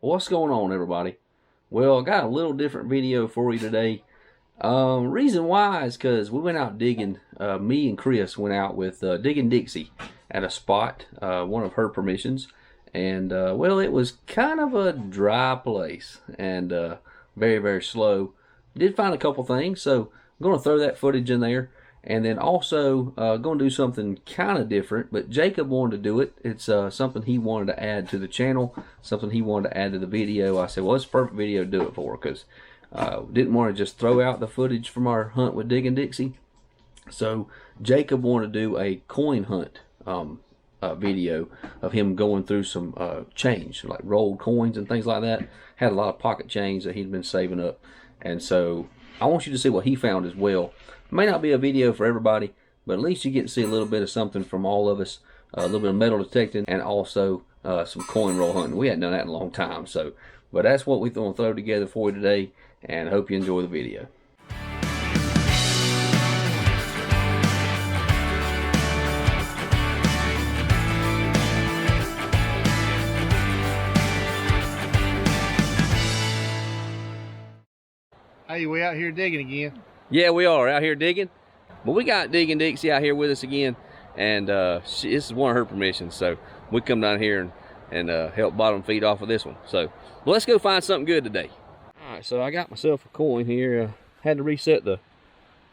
What's going on, everybody? Well, I got a little different video for you today. Reason why is because we went out digging. Me and Chris went out with Diggin Dixie at a spot, one of her permissions, and well, it was kind of a dry place and very, very slow. Did find a couple things, so I'm going to throw that footage in there. And then also going to do something kind of different, but Jacob wanted to do it. It's something he wanted to add to the channel, something he wanted to add to the video. I said, well, it's a perfect video to do it for, because didn't want to just throw out the footage from our hunt with Diggin Dixie. So Jacob wanted to do a coin hunt video of him going through some change, like rolled coins and things like that. Had a lot of pocket change that he'd been saving up. And so I want you to see what he found as well. May not be a video for everybody, but at least you get to see a little bit of something from all of us. A little bit of metal detecting, and also some coin roll hunting. We hadn't done that in a long time, so but that's what we're going to throw together for you today, and hope you enjoy the video. Hey, we out here digging again. Yeah, we are out here digging, but we got Diggin Dixie out here with us again, and this is one of her permissions, so we come down here and help bottom feed off of this one. So well, let's go find something good today. All right, so I got myself a coin here. Had to reset the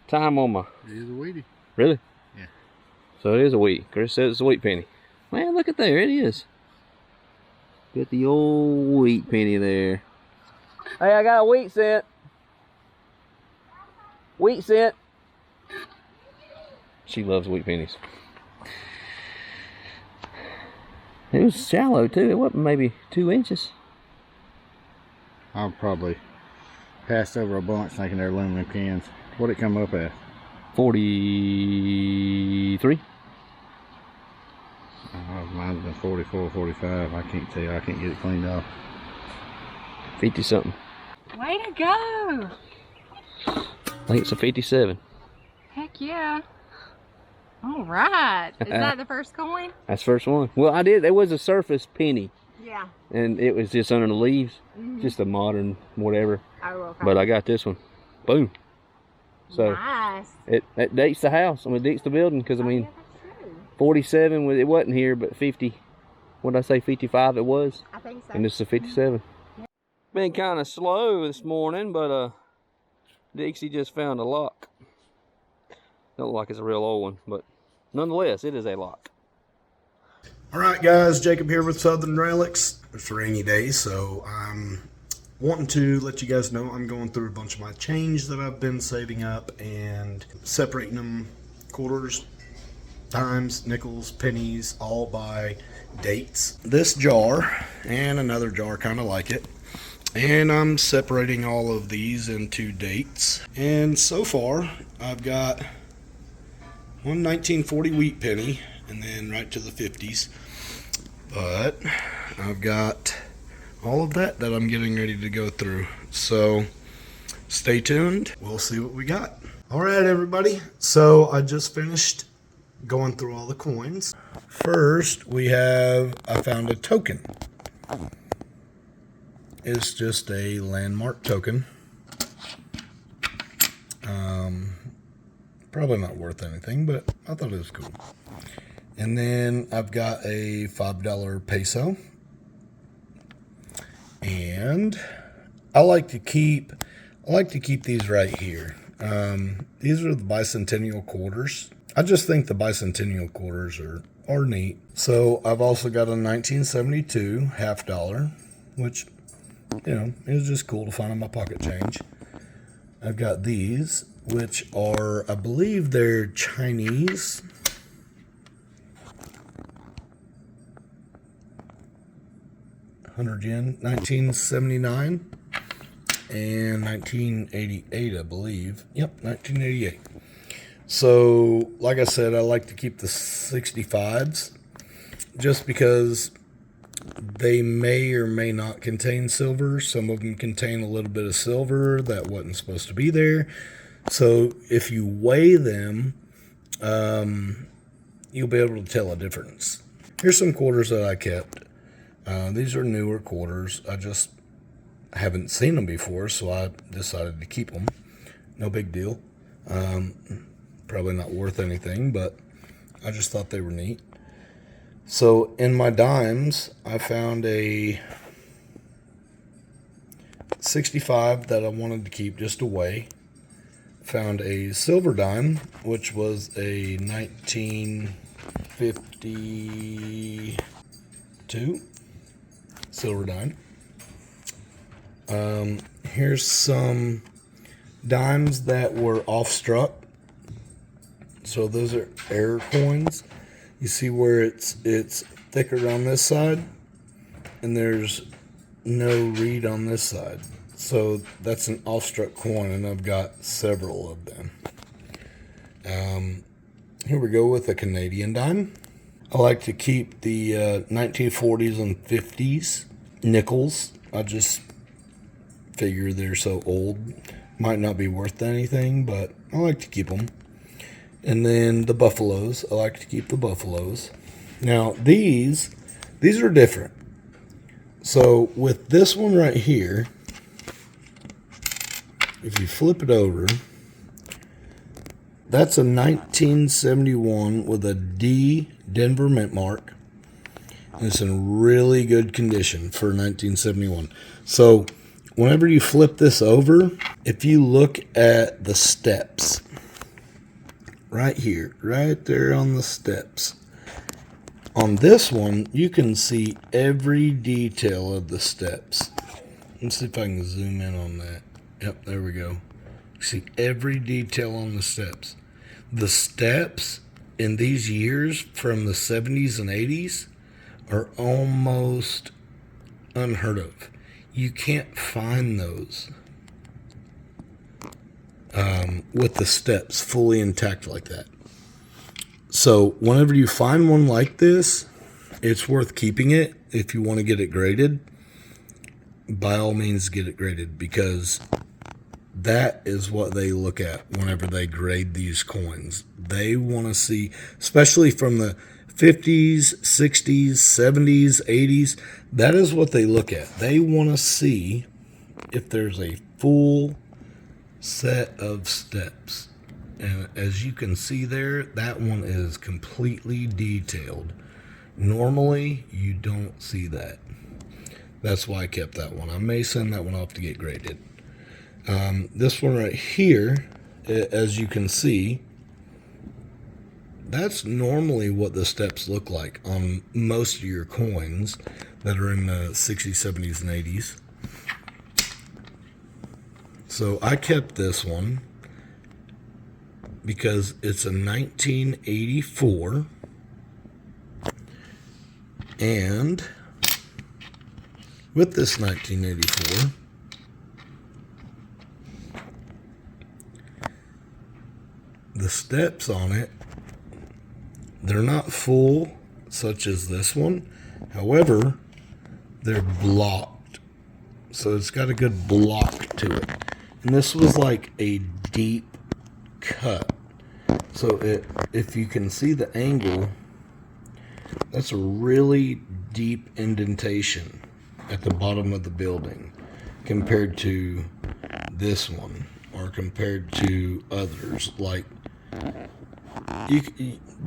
time on my. It is a wheatie. Really? Yeah. So it is a wheat. Chris says it's a wheat penny. Man, look at there, it is. Got the old wheat penny there. Hey, I got a wheat cent. Wheat cent. She loves wheat pennies. It was shallow too. It wasn't maybe 2 inches. I'll probably passed over a bunch thinking they're aluminum cans. What'd it come up at? 43. Mine's been 44, 45. I can't tell you. I can't get it cleaned off. 50 something. Way to go! I think it's a 57. Heck yeah. All right. Is that the first coin? That's the first one. Well, I did. There was a surface penny. Yeah. And it was just under the leaves. Just a modern whatever. Oh, okay. But I got this one. Boom. So nice. it dates the house. I mean, it dates the building, because I mean, yeah, that's true. 47 it wasn't here, but 50. What did I say? 55 it was. I think so. And this is a 57. Been kind of slow this morning, but Dixie just found a lock. Don't look like it's a real old one, but nonetheless, it is a lock. All right, guys, Jacob here with Southern Relics. It's a rainy day, so I'm wanting to let you guys know I'm going through a bunch of my change that I've been saving up and separating them quarters, dimes, nickels, pennies, all by dates. This jar and another jar kind of like it. And I'm separating all of these into dates. And so far, I've got one 1940 wheat penny, and then right to the 50s. But I've got all of that I'm getting ready to go through. So stay tuned. We'll see what we got. All right, everybody. So I just finished going through all the coins. First, I found a token. It's just a landmark token. Probably not worth anything, but I thought it was cool. And then I've got a $5 peso. And I like to keep these right here. These are the bicentennial quarters. I just think the bicentennial quarters are neat. So I've also got a 1972 $50, which, you know, it was just cool to find in my pocket change. I've got these, which are, I believe they're Chinese. yen, 1979 and 1988, I believe. Yep, 1988. So, like I said, I like to keep the 65s just because they may or may not contain silver. Some of them contain a little bit of silver that wasn't supposed to be there. So if you weigh them, you'll be able to tell a difference. Here's some quarters that I kept. These are newer quarters. I just haven't seen them before, so I decided to keep them. No big deal. Probably not worth anything, but I just thought they were neat. So in my dimes, I found a 65 that I wanted to keep just away. Found a silver dime, which was a 1952 silver dime. Here's some dimes that were off-struck. So those are error coins. You see where it's thicker on this side, and there's no read on this side. So that's an off-struck coin, and I've got several of them. Here we go with a Canadian dime. I like to keep the 1940s and 50s nickels. I just figure they're so old, might not be worth anything, but I like to keep them. And then the buffaloes, I like to keep the buffaloes. Now these are different. So with this one right here, if you flip it over, that's a 1971 with a D Denver mint mark. And it's in really good condition for 1971. So whenever you flip this over, if you look at the steps, right here, right there on the steps, on this one, you can see every detail of the steps. Let's see if I can zoom in on that. Yep, there we go. See every detail on the steps. The steps in these years from the 70s and 80s are almost unheard of. You can't find those with the steps fully intact like that. So whenever you find one like this, it's worth keeping it. If you want to get it graded, by all means get it graded, because that is what they look at whenever they grade these coins. They want to see, especially from the 50s, 60s, 70s, 80s, that is what they look at. They want to see if there's a full set of steps. And as you can see there, that one is completely detailed. Normally, you don't see that. That's why I kept that one. I may send that one off to get graded. This one right here, as you can see, that's normally what the steps look like on most of your coins that are in the 60s, 70s, and 80s. So I kept this one because it's a 1984, and with this 1984, the steps on it, they're not full such as this one. However, they're blocked. So it's got a good block to it. And this was like a deep cut. So if you can see the angle, that's a really deep indentation at the bottom of the building compared to this one, or compared to others. Like you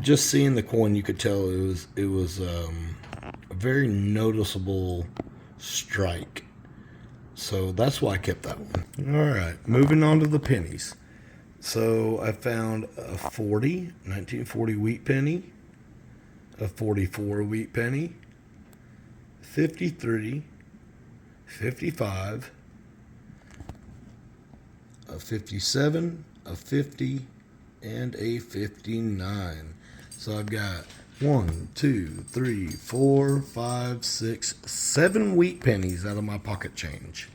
just seeing the coin, you could tell it was a very noticeable strike. So that's why I kept that one. All right, moving on to the pennies. So I found a 1940 wheat penny, a 44 wheat penny, 53, 55, a 57, a 50, and a 59. So I've got 1, 2, 3, 4, 5, 6, 7 wheat pennies out of my pocket change.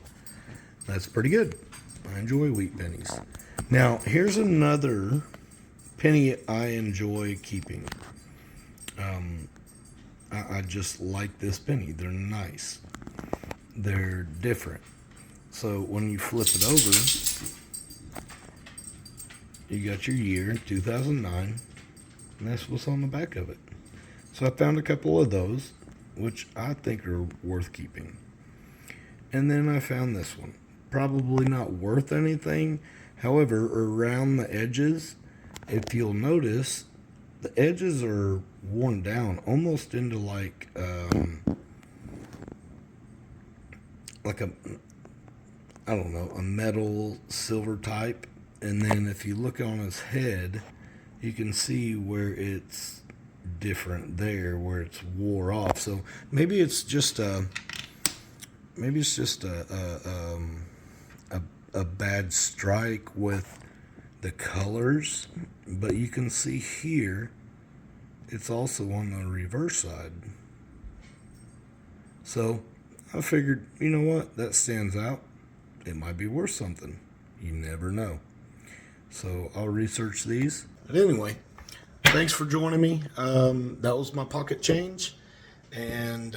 That's pretty good. I enjoy wheat pennies. Now, here's another penny I enjoy keeping. I just like this penny. They're nice. They're different. So when you flip it over, you got your year, 2009, and that's what's on the back of it. So I found a couple of those. which I think are worth keeping. And then I found this one. Probably not worth anything. However, around the edges, if you'll notice, the edges are worn down almost into like a, I don't know, a metal silver type. And then if you look on his head, you can see where it's different there, where it's wore off. So maybe it's just a bad strike with the colors, but you can see here it's also on the reverse side. So I figured, you know what, that stands out. It might be worth something. You never know. So I'll research these. But anyway, thanks for joining me. That was my pocket change. And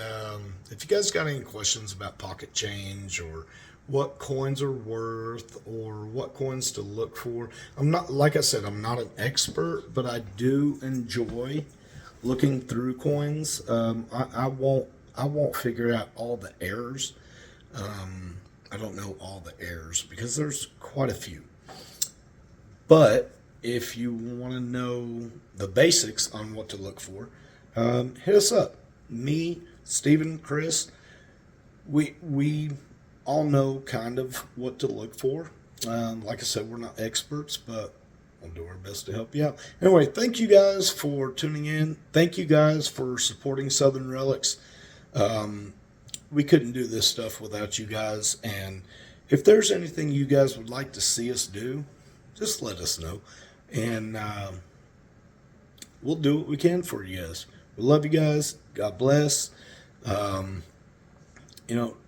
if you guys got any questions about pocket change or what coins are worth or what coins to look for, I'm not, like I said, I'm not an expert, but I do enjoy looking through coins. I won't figure out all the errors. I don't know all the errors because there's quite a few. But if you want to know the basics on what to look for, hit us up. Me, Steven, Chris, we all know kind of what to look for. Like I said, we're not experts, but we'll do our best to help you out. Anyway, thank you guys for tuning in. Thank you guys for supporting Southern Relics. We couldn't do this stuff without you guys. And if there's anything you guys would like to see us do, just let us know. And we'll do what we can for you guys. We love you guys. God bless.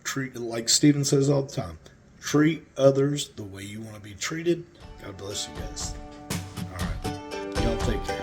Treat, like Steven says all the time, treat others the way you want to be treated. God bless you guys. All right. Y'all take care.